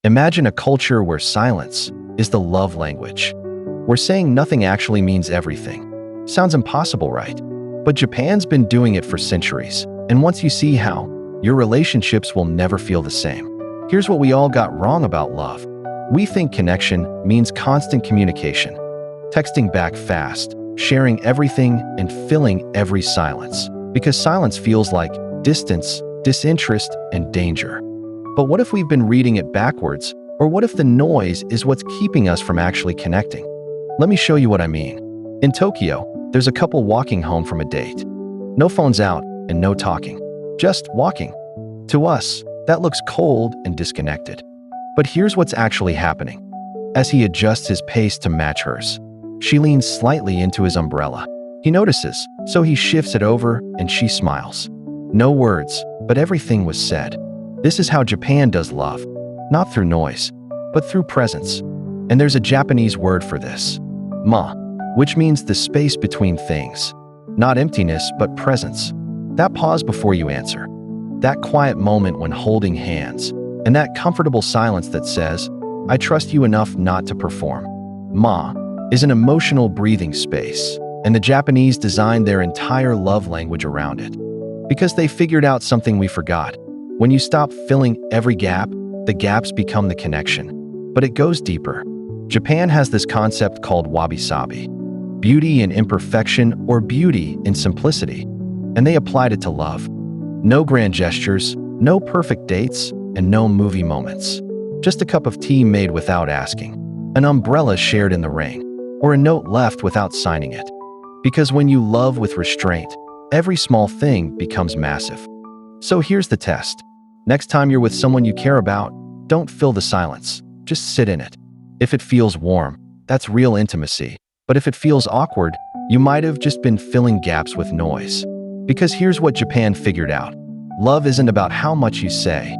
Imagine a culture where silence is the love language, where saying nothing actually means everything. Sounds impossible, right? But Japan's been doing it for centuries, and once you see how, your relationships will never feel the same. Here's what we all got wrong about love. We think connection means constant communication, texting back fast, sharing everything, and filling every silence. Because silence feels like distance, disinterest, and danger. But what if we've been reading it backwards? Or what if the noise is what's keeping us from actually connecting? Let me show you what I mean. In Tokyo, there's a couple walking home from a date. No phones out and no talking. Just walking. To us, that looks cold and disconnected. But here's what's actually happening. As he adjusts his pace to match hers, she leans slightly into his umbrella. He notices, so he shifts it over and she smiles. No words, but everything was said. This is how Japan does love. Not through noise, but through presence. And there's a Japanese word for this, ma, which means the space between things. Not emptiness, but presence. That pause before you answer. That quiet moment when holding hands. And that comfortable silence that says, I trust you enough not to perform. Ma is an emotional breathing space, and the Japanese designed their entire love language around it. Because they figured out something we forgot. When you stop filling every gap, the gaps become the connection. But it goes deeper. Japan has this concept called wabi-sabi, beauty in imperfection or beauty in simplicity, and they applied it to love. No grand gestures, no perfect dates, and no movie moments. Just a cup of tea made without asking, an umbrella shared in the rain, or a note left without signing it. Because when you love with restraint, every small thing becomes massive. So here's the test. Next time you're with someone you care about, don't fill the silence. Just sit in it. If it feels warm, that's real intimacy. But if it feels awkward, you might have just been filling gaps with noise. Because here's what Japan figured out. Love isn't about how much you say.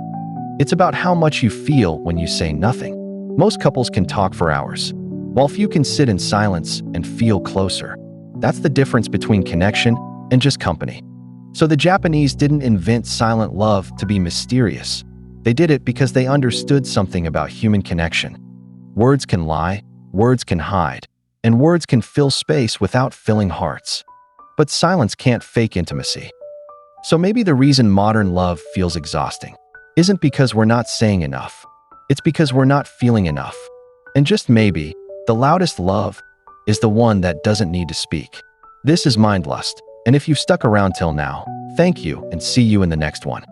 It's about how much you feel when you say nothing. Most couples can talk for hours, while few can sit in silence and feel closer. That's the difference between connection and just company. So the Japanese didn't invent silent love to be mysterious. They did it because they understood something about human connection. Words can lie, words can hide, and words can fill space without filling hearts. But silence can't fake intimacy. So maybe the reason modern love feels exhausting isn't because we're not saying enough. It's because we're not feeling enough. And just maybe, the loudest love is the one that doesn't need to speak. This is Mindlust. And if you've stuck around till now, thank you and see you in the next one.